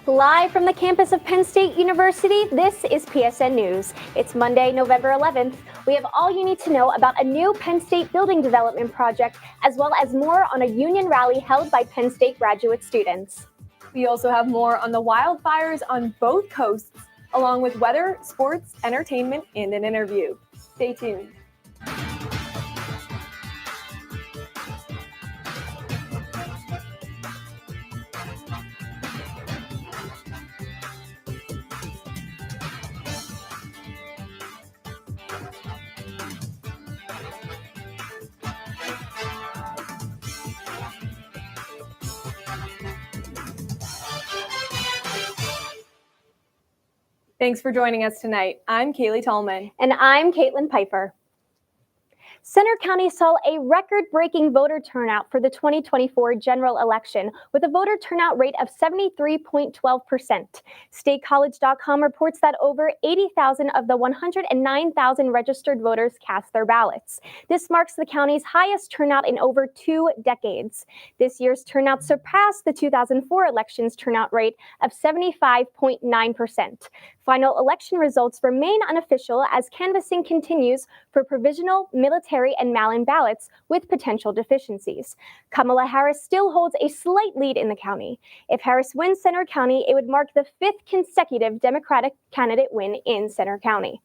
Live from the campus of Penn State University, this is PSN News. It's Monday, November 11th. We have all you need to know about a new Penn State building development project, as well as more on a union rally held by Penn State graduate students. We also have more on the wildfires on both coasts, along with weather, sports, entertainment, and an interview. Stay tuned. Thanks for joining us tonight. I'm Cailey Thalman. And I'm Kaitlyn Pfeifer. Centre County saw a record-breaking voter turnout for the 2024 general election, with a voter turnout rate of 73.12%. StateCollege.com reports that over 80,000 of the 109,000 registered voters cast their ballots. This marks the county's highest turnout in over 2 decades. This year's turnout surpassed the 2004 election's turnout rate of 75.9%. Final election results remain unofficial as canvassing continues for provisional, military, and mail-in ballots with potential deficiencies. Kamala Harris still holds a slight lead in the county. If Harris wins Centre County, it would mark the 5th consecutive Democratic candidate win in Centre County.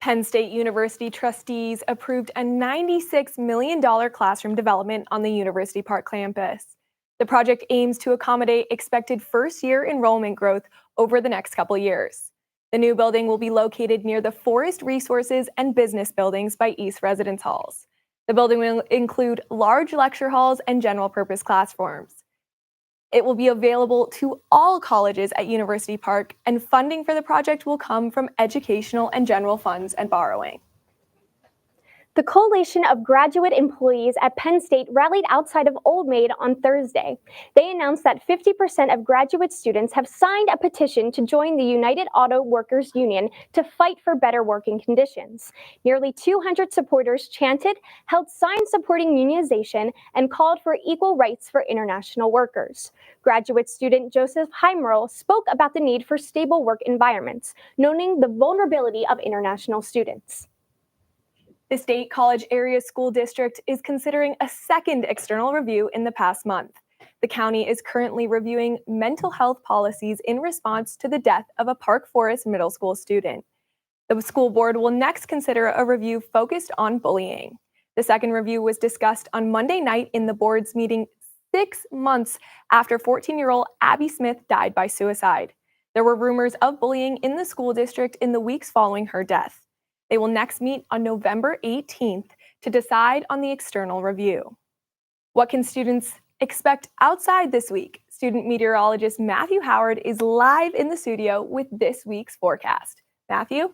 Penn State University trustees approved a $96 million classroom development on the University Park campus. The project aims to accommodate expected first-year enrollment growth over the next couple years. The new building will be located near the Forest Resources and Business buildings by East Residence Halls. The building will include large lecture halls and general-purpose classrooms. It will be available to all colleges at University Park, and funding for the project will come from educational and general funds and borrowing. The Coalition of Graduate Employees at Penn State rallied outside of Old Maid on Thursday. They announced that 50% of graduate students have signed a petition to join the United Auto Workers Union to fight for better working conditions. Nearly 200 supporters chanted, held signs supporting unionization, and called for equal rights for international workers. Graduate student Joseph Heimerl spoke about the need for stable work environments, noting the vulnerability of international students. The State College Area School District is considering a second external review in the past month. The county is currently reviewing mental health policies in response to the death of a Park Forest Middle School student. The school board will next consider a review focused on bullying. The second review was discussed on Monday night in the board's meeting 6 months after 14-year-old Abby Smith died by suicide. There were rumors of bullying in the school district in the weeks following her death. They will next meet on November 18th to decide on the external review. What can students expect outside this week? Student meteorologist Matthew Howard is live in the studio with this week's forecast. Matthew?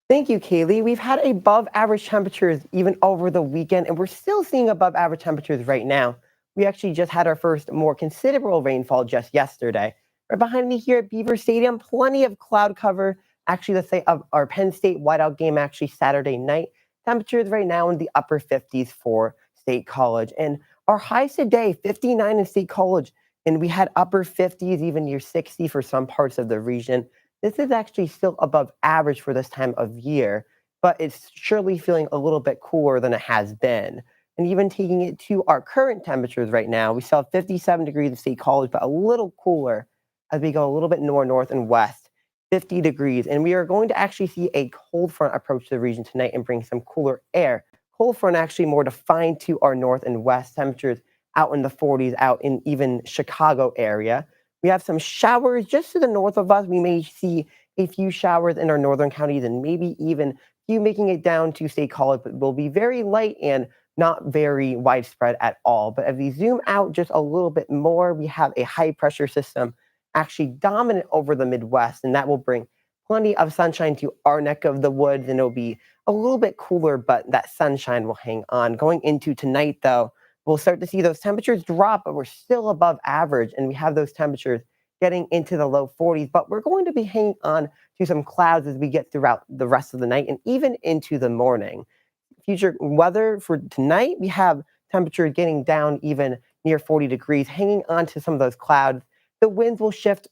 Thank you, Cailey. We've had above average temperatures even over the weekend, and we're still seeing above average temperatures right now. We actually just had our first more considerable rainfall just yesterday. Right behind me here at Beaver Stadium, plenty of cloud cover. Actually, let's say of our Penn State whiteout game actually Saturday night. Temperatures right now in the upper 50s for State College. And our highs today, 59 in State College. And we had upper 50s, even near 60 for some parts of the region. This is actually still above average for this time of year, but it's surely feeling a little bit cooler than it has been. And even taking it to our current temperatures right now, we still have 57 degrees in State College, but a little cooler as we go a little bit north and west. 50 degrees, and we are going to actually see a cold front approach to the region tonight and bring some cooler air. Cold front actually more defined to our north and west. Temperatures out in the 40s, out in even Chicago area. We have some showers just to the north of us. We may see a few showers in our northern counties and maybe even a few making it down to State College, but will be very light and not very widespread at all. But as we zoom out just a little bit more, we have a high pressure system actually dominant over the Midwest, and that will bring plenty of sunshine to our neck of the woods, and it'll be a little bit cooler, but that sunshine will hang on. Going into tonight, though, we'll start to see those temperatures drop, but we're still above average, and we have those temperatures getting into the low 40s, but we're going to be hanging on to some clouds as we get throughout the rest of the night and even into the morning. Future weather for tonight, we have temperatures getting down even near 40 degrees, hanging on to some of those clouds. the winds will shift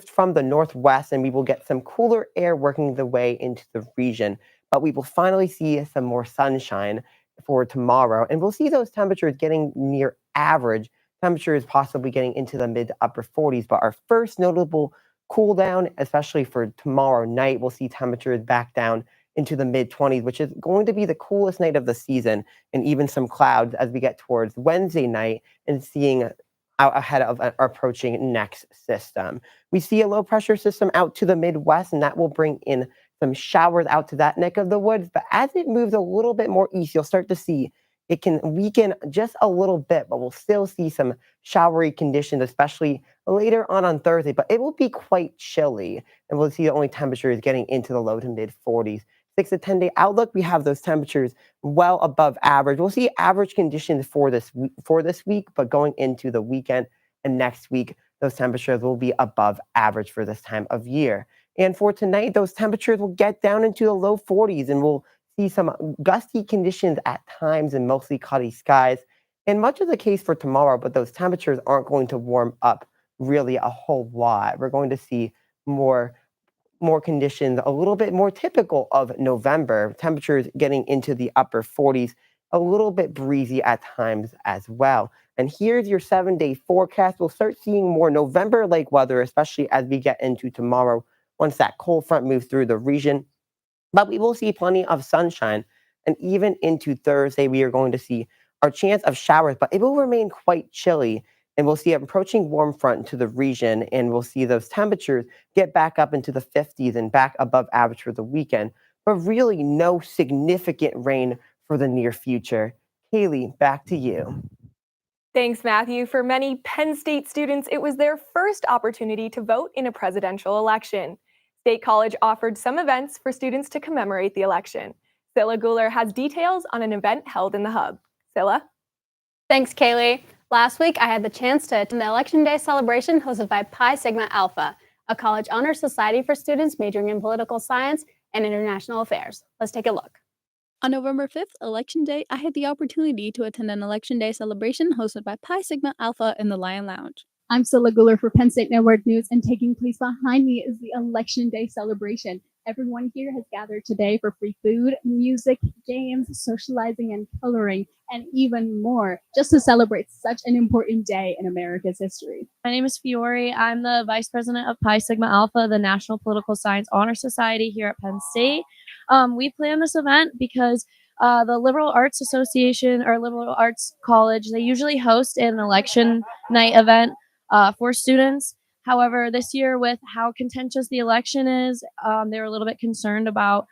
from the northwest, and we will get some cooler air working the way into the region. But we will finally see some more sunshine for tomorrow, and we'll see those temperatures getting near average. Temperatures possibly getting into the mid to upper 40s. But our first notable cool down, especially for tomorrow night, we'll see temperatures back down into the mid 20s, which is going to be the coolest night of the season, and even some clouds as we get towards Wednesday night and seeing out ahead of our approaching next system. We see a low pressure system out to the Midwest, and that will bring in some showers out to that neck of the woods. But as it moves a little bit more east, you'll start to see it can weaken just a little bit, but we'll still see some showery conditions, especially later on Thursday. But it will be quite chilly, and we'll see the only temperatures getting into the low to mid 40s. 6 to 10 day outlook, we have those temperatures well above average. We'll see average conditions for this week, but going into the weekend and next week, those temperatures will be above average for this time of year. And for tonight, those temperatures will get down into the low 40s, and we'll see some gusty conditions at times and mostly cloudy skies. And much of the case for tomorrow, but those temperatures aren't going to warm up really a whole lot. We're going to see more conditions a little bit more typical of November. Temperatures getting into the upper 40s, a little bit breezy at times as well. And here's your 7-day forecast. We'll start seeing more November-like weather, especially as we get into tomorrow once that cold front moves through the region. But we will see plenty of sunshine. And even into Thursday, we are going to see our chance of showers, but it will remain quite chilly. And we'll see an approaching warm front to the region, and we'll see those temperatures get back up into the 50s and back above average for the weekend, but really no significant rain for the near future. Cailey, back to you. Thanks, Matthew. For many Penn State students, it was their first opportunity to vote in a presidential election. State College offered some events for students to commemorate the election. Scylla Guler has details on an event held in the Hub. Scylla? Thanks, Cailey. Last week, I had the chance to attend the Election Day celebration hosted by Pi Sigma Alpha, a college honor society for students majoring in political science and international affairs. Let's take a look. On November 5th, Election Day, I had the opportunity to attend an Election Day celebration hosted by Pi Sigma Alpha in the Lion Lounge. I'm Scylla Guler for Penn State Network News, and taking place behind me is the Election Day celebration. Everyone here has gathered today for free food, music, games, socializing, and coloring, and even more, just to celebrate such an important day in America's history. My name is Fiore. I'm the Vice President of Pi Sigma Alpha, the National Political Science Honor Society here at Penn State. We planned this event because the Liberal Arts Association or Liberal Arts College, they usually host an election night event for students. However, this year, with how contentious the election is, they were a little bit concerned about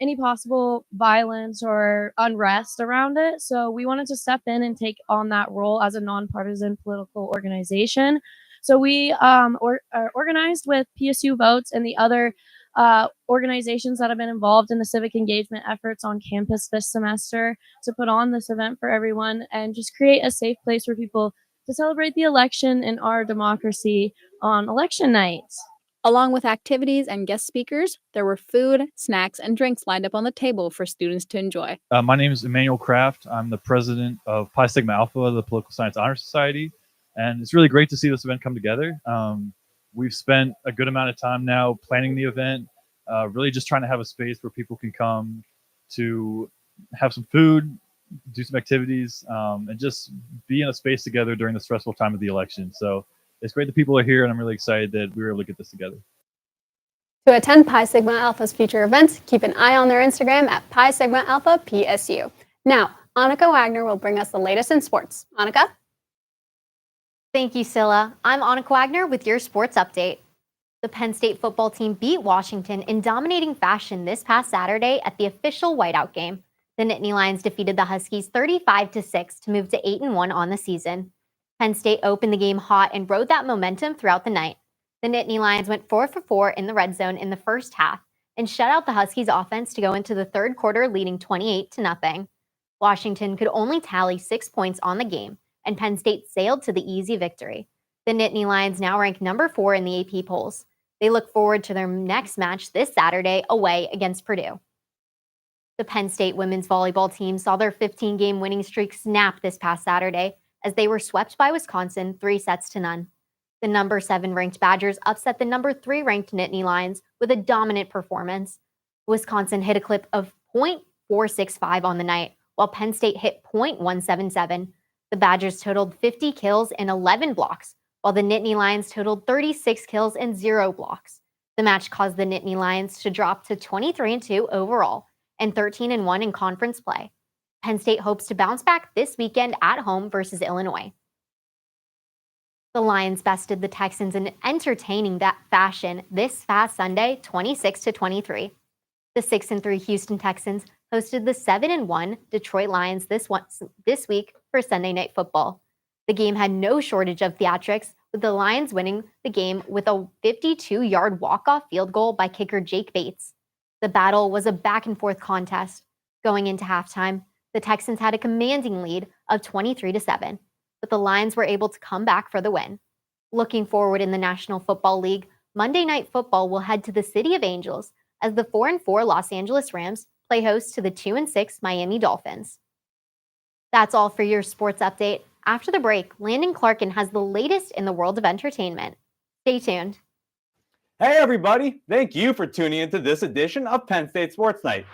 any possible violence or unrest around it. So we wanted to step in and take on that role as a nonpartisan political organization. So we organized with PSU Votes and the other organizations that have been involved in the civic engagement efforts on campus this semester to put on this event for everyone and just create a safe place for people to celebrate the election and our democracy on election night. Along with activities and guest speakers, there were food, snacks, and drinks lined up on the table for students to enjoy. My name is Emmanuel Kraft. I'm the president of Pi Sigma Alpha, the Political Science Honor Society, and it's really great to see this event come together. We've spent a good amount of time now planning the event, really just trying to have a space where people can come to have some food, do some activities, and just be in a space together during the stressful time of the election. So it's great that people are here, and I'm really excited that we were able to get this together. To attend Pi Sigma Alpha's future events, keep an eye on their Instagram at Pi Sigma Alpha PSU. Now, Annika Wagner will bring us the latest in sports. Annika? Thank you, Scylla. I'm Annika Wagner with your sports update. The Penn State football team beat Washington in dominating fashion this past Saturday at the official whiteout game. The Nittany Lions defeated the Huskies 35-6 to move to 8-1 on the season. Penn State opened the game hot and rode that momentum throughout the night. The Nittany Lions went 4 for 4 in the red zone in the first half and shut out the Huskies offense to go into the third quarter leading 28-0. Washington could only tally 6 points on the game, and Penn State sailed to the easy victory. The Nittany Lions now rank number 4 in the AP polls. They look forward to their next match this Saturday away against Purdue. The Penn State women's volleyball team saw their 15-game winning streak snap this past Saturday as they were swept by Wisconsin 3-0. The number 7 ranked Badgers upset the number 3 ranked Nittany Lions with a dominant performance. Wisconsin hit a clip of .465 on the night, while Penn State hit .177. The Badgers totaled 50 kills and 11 blocks, while the Nittany Lions totaled 36 kills and 0 blocks. The match caused the Nittany Lions to drop to 23-2 overall and 13-1 in conference play. Penn State hopes to bounce back this weekend at home versus Illinois. The Lions bested the Texans in entertaining fashion this past Sunday, 26-23. The 6-3 Houston Texans hosted the 7-1 Detroit Lions this week for Sunday Night Football. The game had no shortage of theatrics, with the Lions winning the game with a 52-yard walk-off field goal by kicker Jake Bates. The battle was a back-and-forth contest. Going into halftime, the Texans had a commanding lead of 23-7. But the Lions were able to come back for the win. Looking forward in the National Football League, Monday Night Football will head to the City of Angels as the 4-4 Los Angeles Rams play host to the 2-6 Miami Dolphins. That's all for your sports update. After the break, Landon Clarkin has the latest in the world of entertainment. Stay tuned. Hey everybody, thank you for tuning into this edition of Penn State Sports Night.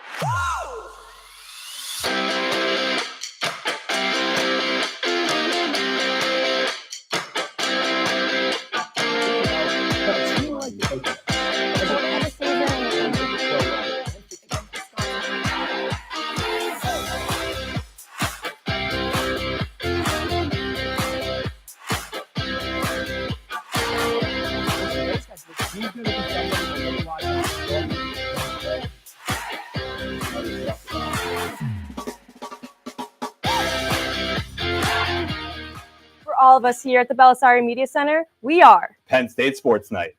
For all of us here at the Belisari Media Center, we are Penn State Sports Night.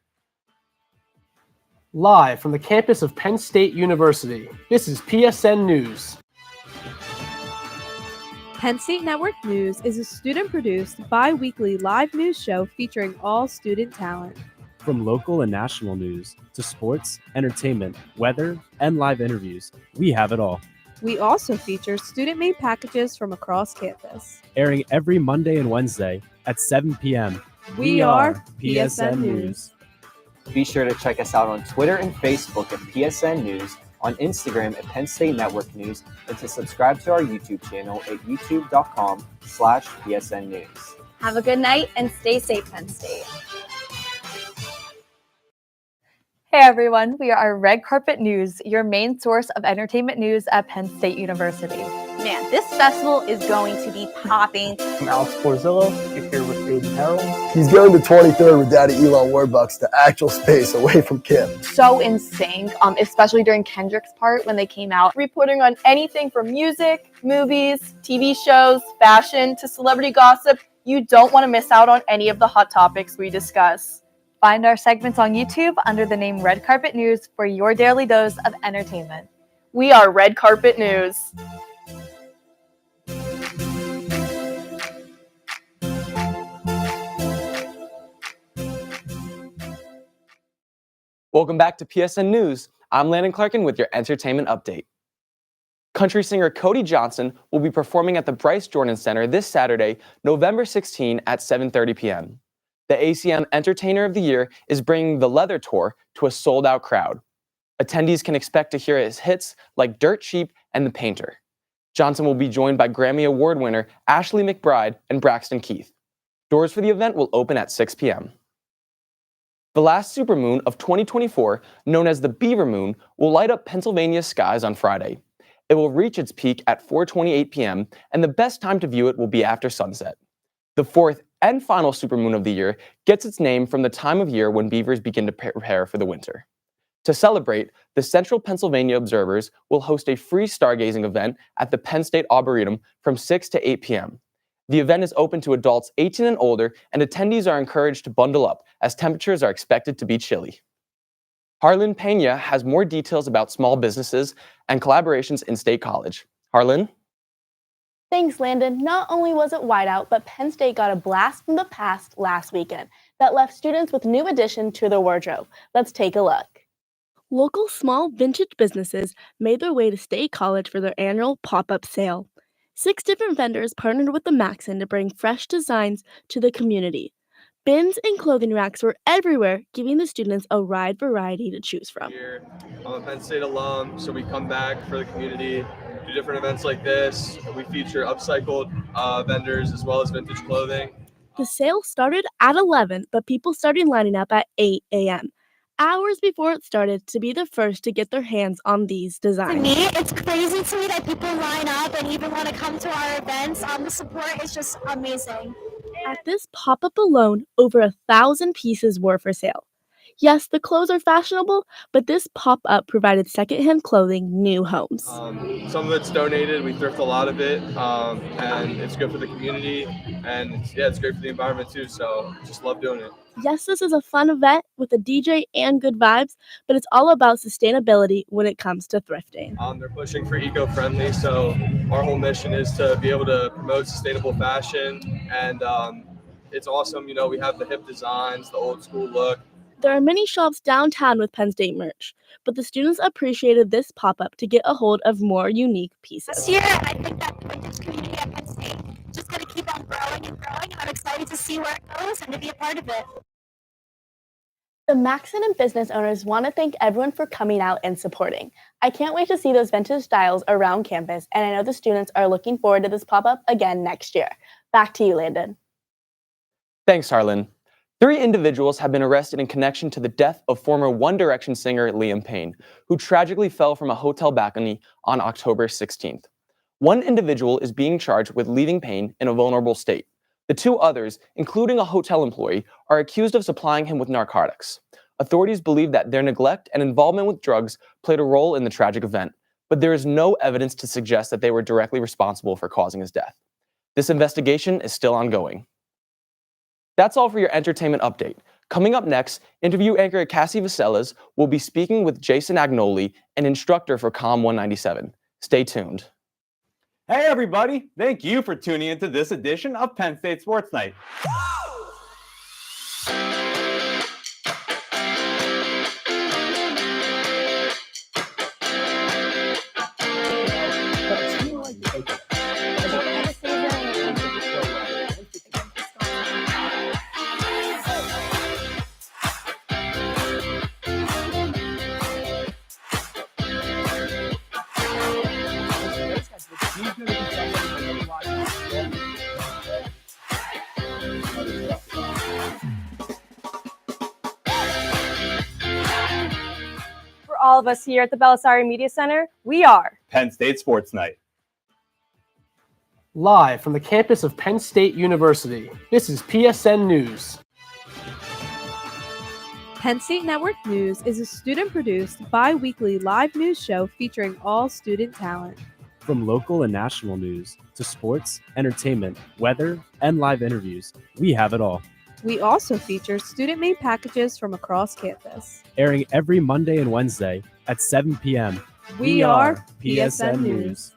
Live from the campus of Penn State University, this is PSN News. Penn State Network News is a student-produced, bi-weekly live news show featuring all student talent. From local and national news to sports, entertainment, weather, and live interviews, we have it all. We also feature student-made packages from across campus. Airing every Monday and Wednesday at 7 p.m. We are PSN News. Be sure to check us out on Twitter and Facebook at PSN News, on Instagram at Penn State Network News, and to subscribe to our YouTube channel at youtube.com/PSN News. Have a good night and stay safe, Penn State. Hey everyone, we are Red Carpet News, your main source of entertainment news at Penn State University. Man, this festival is going to be popping. I'm Alex Porzillo, here with Aiden Harold. He's going to 23rd with Daddy Elon Warbucks to actual space away from Kim. So in sync, especially during Kendrick's part when they came out. reporting on anything from music, movies, TV shows, fashion, to celebrity gossip. You don't want to miss out on any of the hot topics we discuss. Find our segments on YouTube under the name Red Carpet News for your daily dose of entertainment. We are Red Carpet News. Welcome back to PSN News. I'm Landon Clarkin with your entertainment update. Country singer Cody Johnson will be performing at the Bryce Jordan Center this Saturday, November 16 at 7:30 p.m. The ACM Entertainer of the Year is bringing the Leather Tour to a sold-out crowd. Attendees can expect to hear his hits like Dirt Cheap and The Painter. Johnson will be joined by Grammy Award winner Ashley McBryde and Braxton Keith. Doors for the event will open at 6 p.m. The last supermoon of 2024, known as the Beaver Moon, will light up Pennsylvania's skies on Friday. It will reach its peak at 4:28 p.m., and the best time to view it will be after sunset. The fourth and final supermoon of the year gets its name from the time of year when beavers begin to prepare for the winter. To celebrate, the Central Pennsylvania Observers will host a free stargazing event at the Penn State Arboretum from 6 to 8 p.m. The event is open to adults 18 and older, and attendees are encouraged to bundle up as temperatures are expected to be chilly. Harlan Pena has more details about small businesses and collaborations in State College. Harlan? Thanks, Landon. Not only was it whiteout, but Penn State got a blast from the past last weekend that left students with new addition to their wardrobe. Let's take a look. Local small vintage businesses made their way to State College for their annual pop-up sale. 6 different vendors partnered with the Maxon to bring fresh designs to the community. Bins and clothing racks were everywhere, giving the students a wide variety to choose from. Here, I'm a Penn State alum, so we come back for the community, do different events like this. We feature upcycled vendors as well as vintage clothing. The sale started at 11, but people started lining up at 8 a.m. Hours before it started to be the first to get their hands on these designs. To me, it's crazy to me that people line up and even want to come to our events. The support is just amazing. At this pop-up alone, over 1,000 pieces were for sale. Yes, the clothes are fashionable, but this pop-up provided secondhand clothing new homes. Some of it's donated. We thrift a lot of it, and it's good for the community, and it's great for the environment too. So just love doing it. Yes, this is a fun event with a DJ and good vibes, but it's all about sustainability when it comes to thrifting. They're pushing for eco-friendly, so our whole mission is to be able to promote sustainable fashion, and it's awesome. You know, we have the hip designs, the old school look. There are many shops downtown with Penn State merch, but the students appreciated this pop-up to get a hold of more unique pieces. This year, I think that the vintage community at Penn State is just going to keep on growing and growing, and I'm excited to see where it goes and to be a part of it. The Maxon and business owners want to thank everyone for coming out and supporting. I can't wait to see those vintage styles around campus, and I know the students are looking forward to this pop-up again next year. Back to you, Landon. Thanks, Harlan. 3 individuals have been arrested in connection to the death of former One Direction singer Liam Payne, who tragically fell from a hotel balcony on October 16th. One individual is being charged with leaving Payne in a vulnerable state. The 2 others, including a hotel employee, are accused of supplying him with narcotics. Authorities believe that their neglect and involvement with drugs played a role in the tragic event, but there is no evidence to suggest that they were directly responsible for causing his death. This investigation is still ongoing. That's all for your entertainment update. Coming up next, interview anchor Cassie Vaselas will be speaking with Jason Agnoli, an instructor for COM 197. Stay tuned. Hey everybody, thank you for tuning into this edition of Penn State Sports Night. For all of us here at the Belisari Media Center, we are Penn State Sports Night. Live from the campus of Penn State University, this is PSN News. Penn State Network News is a student-produced, bi-weekly live news show featuring all student talent. From local and national news to sports, entertainment, weather, and live interviews, we have it all. We also feature student-made packages from across campus. Airing every Monday and Wednesday at 7 p.m. We are PSN News.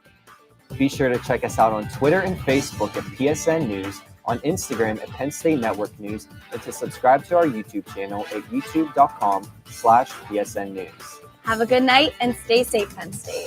Be sure to check us out on Twitter and Facebook at PSN News, on Instagram at Penn State Network News, and to subscribe to our YouTube channel at youtube.com/PSN News. Have a good night and stay safe, Penn State.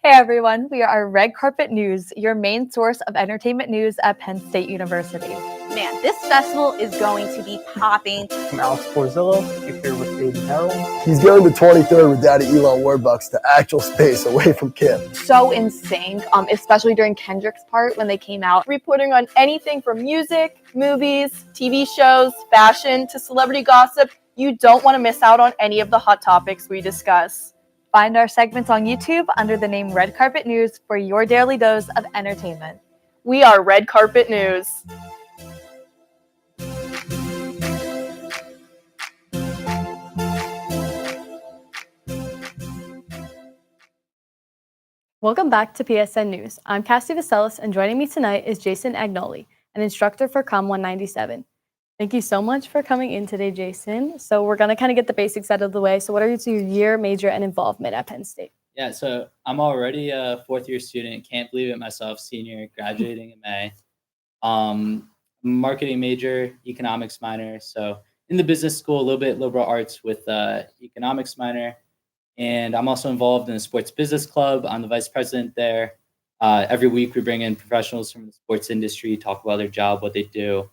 Hey everyone, we are Red Carpet News, your main source of entertainment news at Penn State University. Man, this festival is going to be popping. I'm Alex Borzillo, here with Aiden Harold. He's going to 23rd with Daddy Elon Warbucks to actual space away from camp. So in sync, especially during Kendrick's part when they came out, reporting on anything from music, movies, TV shows, fashion, to celebrity gossip. You don't want to miss out on any of the hot topics we discuss. Find our segments on YouTube under the name Red Carpet News for your daily dose of entertainment. We are Red Carpet News. Welcome back to PSN News. I'm Cassie Vaselas, and joining me tonight is Jason Agnoli, an instructor for COM 197. Thank you so much for coming in today, Jason. So we're going to kind of get the basics out of the way. So what are your year, major, and involvement at Penn State? Yeah, so I'm already a fourth-year student. Can't believe it myself, senior, graduating in May. Marketing major, economics minor. So in the business school, a little bit liberal arts with economics minor. And I'm also involved in the sports business club. I'm the vice president there. Every week we bring in professionals from the sports industry, talk about their job, what they do,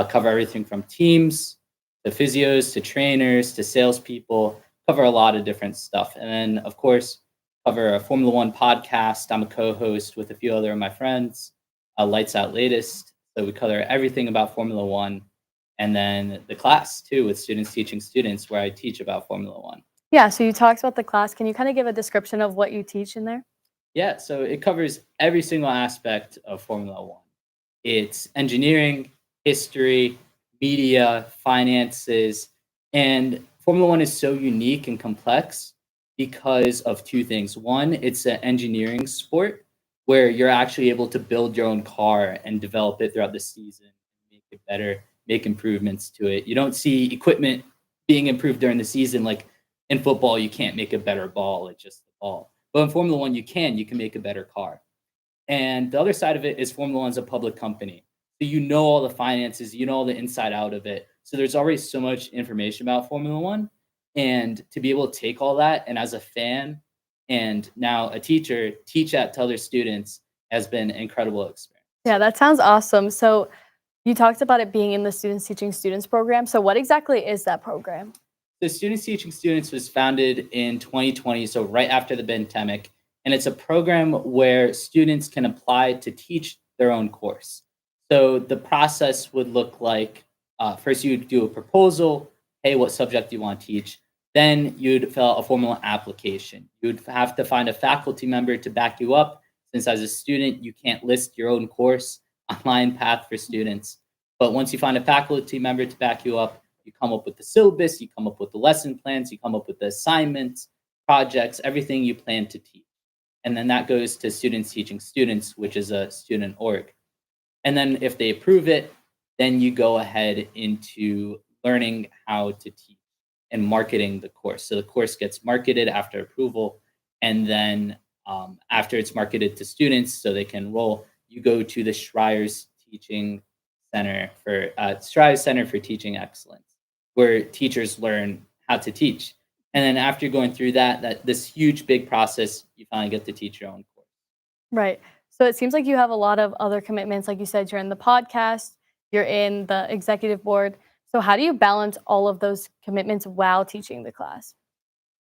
cover everything from teams to physios to trainers to salespeople, cover a lot of different stuff. And then, of course, cover a Formula One podcast. I'm a co-host with a few other of my friends, Lights Out Latest. So we cover everything about Formula One. And then the class, too, with students teaching students, where I teach about Formula One. Yeah, so you talked about the class. Can you kind of give a description of what you teach in there? Yeah, so it covers every single aspect of Formula One. It's engineering, history, media, finances, and Formula One is so unique and complex because of two things. One, it's an engineering sport where you're actually able to build your own car and develop it throughout the season, make it better, make improvements to it. You don't see equipment being improved during the season. Like in football, you can't make a better ball, it's just the ball. But in Formula One, you can make a better car. And the other side of it is Formula One's a public company. So you know all the finances, you know all the inside out of it. So there's already so much information about Formula One. And to be able to take all that and as a fan and now a teacher, teach that to other students has been an incredible experience. Yeah, that sounds awesome. So you talked about it being in the Students Teaching Students program. So what exactly is that program? The Students Teaching Students was founded in 2020, so right after the pandemic. And it's a program where students can apply to teach their own course. So the process would look like, first you'd do a proposal, hey, what subject do you want to teach? Then you'd fill out a formal application. You'd have to find a faculty member to back you up, since as a student, you can't list your own course online path for students. But once you find a faculty member to back you up, you come up with the syllabus, you come up with the lesson plans, you come up with the assignments, projects, everything you plan to teach. And then that goes to Students Teaching Students, which is a student org. And then if they approve it, then you go ahead into learning how to teach and marketing the course. So the course gets marketed after approval. And then after it's marketed to students so they can enroll, you go to the Schreier's Teaching Center for Center for Teaching Excellence, where teachers learn how to teach. And then after going through this huge, big process, you finally get to teach your own course. Right. So it seems like you have a lot of other commitments. Like you said, you're in the podcast, you're in the executive board. So how do you balance all of those commitments while teaching the class?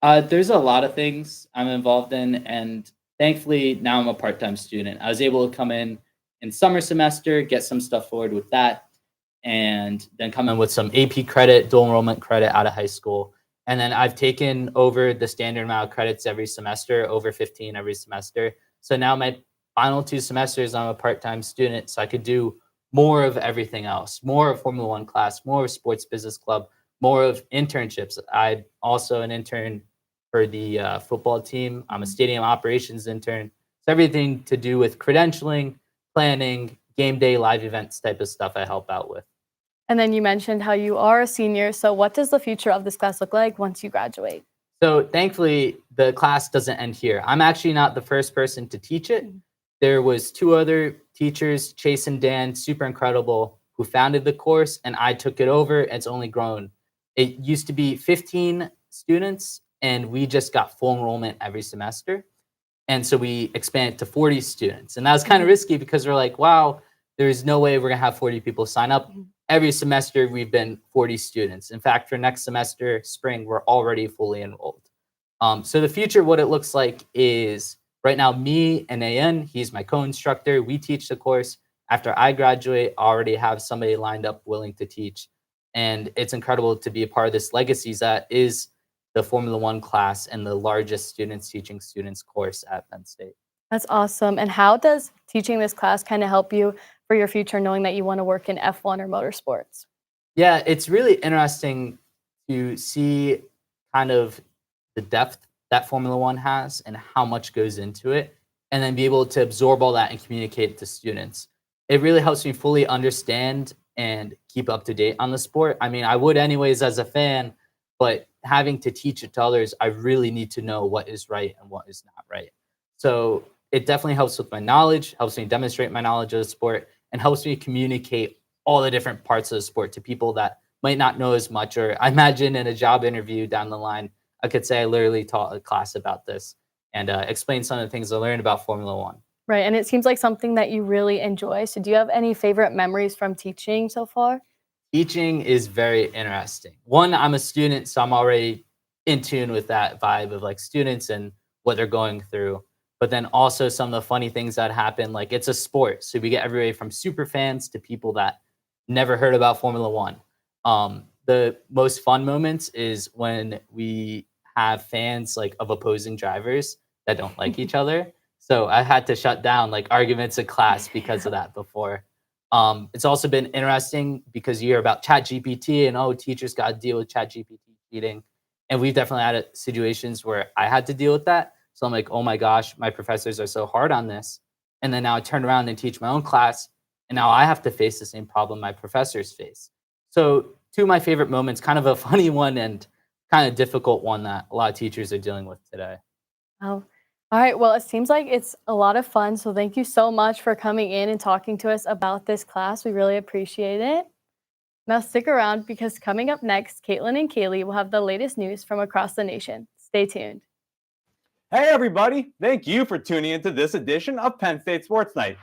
There's a lot of things I'm involved in. And thankfully, now I'm a part-time student. I was able to come in summer semester, get some stuff forward with that, and then come in with some AP credit, dual enrollment credit out of high school. And then I've taken over the standard amount of credits every semester, over 15 every semester. So now my final 2 semesters, I'm a part-time student, so I could do more of everything else, more of Formula One class, more of sports business club, more of internships. I'm also an intern for the football team. I'm a stadium operations intern. So everything to do with credentialing, planning, game day, live events type of stuff I help out with. And then you mentioned how you are a senior. So what does the future of this class look like once you graduate? So thankfully, the class doesn't end here. I'm actually not the first person to teach it. There was 2 other teachers, Chase and Dan, super incredible, who founded the course, and I took it over. It's only grown. It used to be 15 students, and we just got full enrollment every semester. And so we expanded to 40 students. And that was kind of risky because we're like, wow, there's no way we're going to have 40 people sign up. Every semester, we've been 40 students. In fact, for next semester, spring, we're already fully enrolled. So the future, what it looks like is right now, me and AN, he's my co-instructor. We teach the course. After I graduate, I already have somebody lined up willing to teach. And it's incredible to be a part of this legacy that is the Formula One class and the largest Students Teaching Students course at Penn State. That's awesome. And how does teaching this class kind of help you for your future, knowing that you want to work in F1 or motorsports? Yeah, it's really interesting to see kind of the depth that Formula One has and how much goes into it, and then be able to absorb all that and communicate it to students. It really helps me fully understand and keep up to date on the sport. I mean, I would anyways as a fan, but having to teach it to others, I really need to know what is right and what is not right. So it definitely helps with my knowledge, helps me demonstrate my knowledge of the sport, and helps me communicate all the different parts of the sport to people that might not know as much. Or I imagine in a job interview down the line, I could say I literally taught a class about this and explain some of the things I learned about Formula One. Right, and it seems like something that you really enjoy. So do you have any favorite memories from teaching so far? Teaching is very interesting. One, I'm a student, so I'm already in tune with that vibe of like students and what they're going through. But then also some of the funny things that happen, like it's a sport. So we get everybody from super fans to people that never heard about Formula One. The most fun moments is when we have fans like of opposing drivers that don't like each other. So I had to shut down like arguments in class because of that before. It's also been interesting because you hear about ChatGPT and teachers got to deal with ChatGPT cheating. And we've definitely had situations where I had to deal with that. So I'm like, oh my gosh, my professors are so hard on this. And then now I turn around and teach my own class. And now I have to face the same problem my professors face. So two of my favorite moments, kind of a funny one and kind of difficult one that a lot of teachers are dealing with today. Oh, all right. Well, it seems like it's a lot of fun. So thank you so much for coming in and talking to us about this class. We really appreciate it. Now stick around because coming up next, Kaitlyn and Cailey will have the latest news from across the nation. Stay tuned. Hey, everybody. Thank you for tuning into this edition of Penn State Sports Night.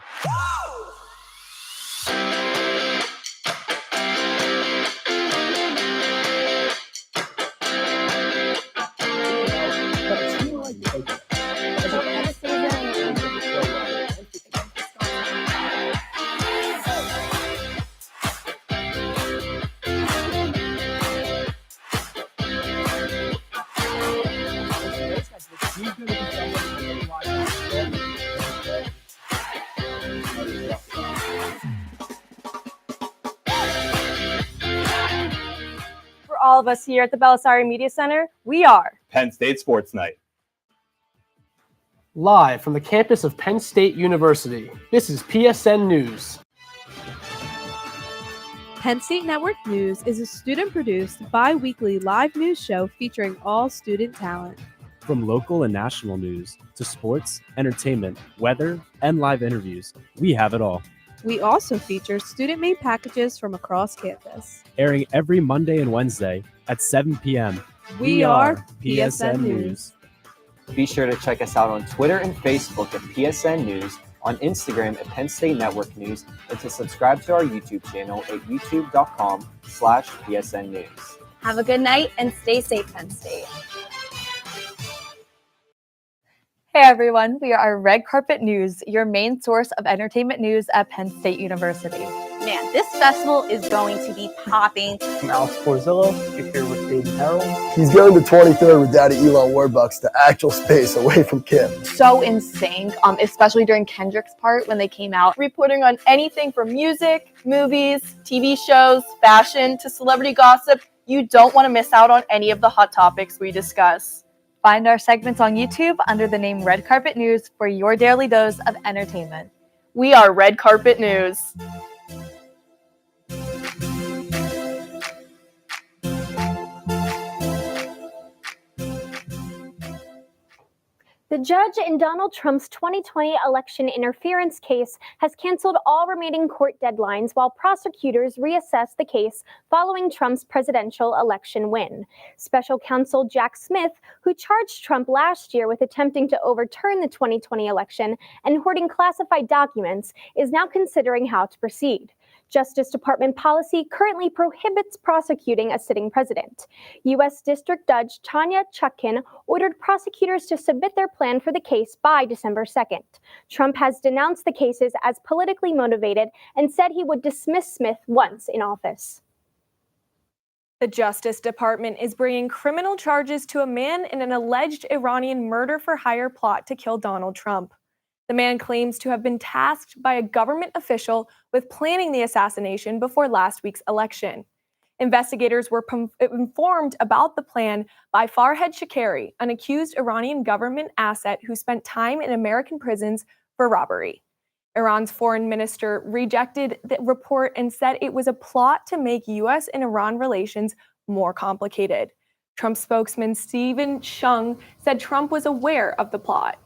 For all of us here at the Belisari Media Center, we are Penn State Sports Night. Live from the campus of Penn State University, this is PSN News. Penn State Network News is a student-produced, bi-weekly live news show featuring all student talent. From local and national news to sports, entertainment, weather, and live interviews, we have it all. We also feature student-made packages from across campus. Airing every Monday and Wednesday at 7 p.m. We are PSN News. Be sure to check us out on Twitter and Facebook at PSN News, on Instagram at Penn State Network News, and to subscribe to our YouTube channel at youtube.com/PSN News. Have a good night and stay safe, Penn State. Hey everyone, we are Red Carpet News, your main source of entertainment news at Penn State University. Man, this festival is going to be popping. I'm Alex Porzillo, you're here with David Harold. He's going to 23rd with Daddy Elon Warbucks to actual space away from Kim. So insane, especially during Kendrick's part when they came out, reporting on anything from music, movies, TV shows, fashion, to celebrity gossip. You don't want to miss out on any of the hot topics we discuss. Find our segments on YouTube under the name Red Carpet News for your daily dose of entertainment. We are Red Carpet News. The judge in Donald Trump's 2020 election interference case has canceled all remaining court deadlines while prosecutors reassess the case following Trump's presidential election win. Special counsel Jack Smith, who charged Trump last year with attempting to overturn the 2020 election and hoarding classified documents, is now considering how to proceed. Justice Department policy currently prohibits prosecuting a sitting president. U.S. District Judge Tanya Chutkin ordered prosecutors to submit their plan for the case by December 2nd. Trump has denounced the cases as politically motivated and said he would dismiss Smith once in office. The Justice Department is bringing criminal charges to a man in an alleged Iranian murder-for-hire plot to kill Donald Trump. The man claims to have been tasked by a government official with planning the assassination before last week's election. Investigators were informed about the plan by Farhad Shakari, an accused Iranian government asset who spent time in American prisons for robbery. Iran's foreign minister rejected the report and said it was a plot to make U.S. and Iran relations more complicated. Trump spokesman Stephen Chung said Trump was aware of the plot.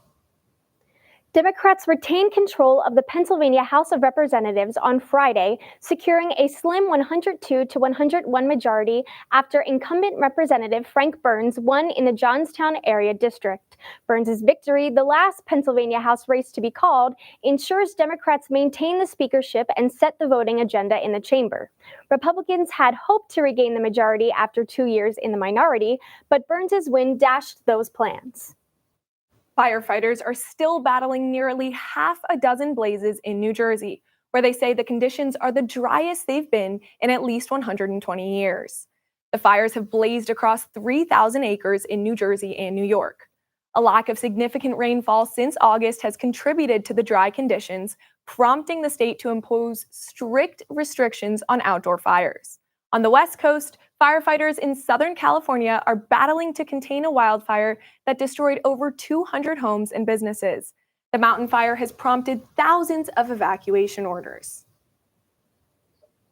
Democrats retained control of the Pennsylvania House of Representatives on Friday, securing a slim 102 to 101 majority after incumbent Representative Frank Burns won in the Johnstown area district. Burns's victory, the last Pennsylvania House race to be called, ensures Democrats maintain the speakership and set the voting agenda in the chamber. Republicans had hoped to regain the majority after 2 years in the minority, but Burns's win dashed those plans. Firefighters are still battling nearly half a dozen blazes in New Jersey, where they say the conditions are the driest they've been in at least 120 years. The fires have blazed across 3,000 acres in New Jersey and New York. A lack of significant rainfall since August has contributed to the dry conditions, prompting the state to impose strict restrictions on outdoor fires. On the West Coast, firefighters in Southern California are battling to contain a wildfire that destroyed over 200 homes and businesses. The mountain fire has prompted thousands of evacuation orders.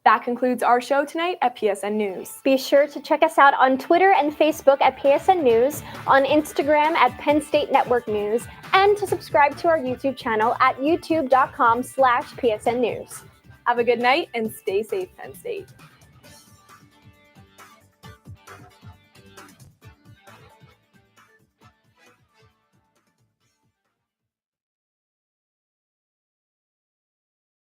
That concludes our show tonight at PSN News. Be sure to check us out on Twitter and Facebook at PSN News, on Instagram at Penn State Network News, and to subscribe to our YouTube channel at youtube.com/PSN News. Have a good night and stay safe, Penn State.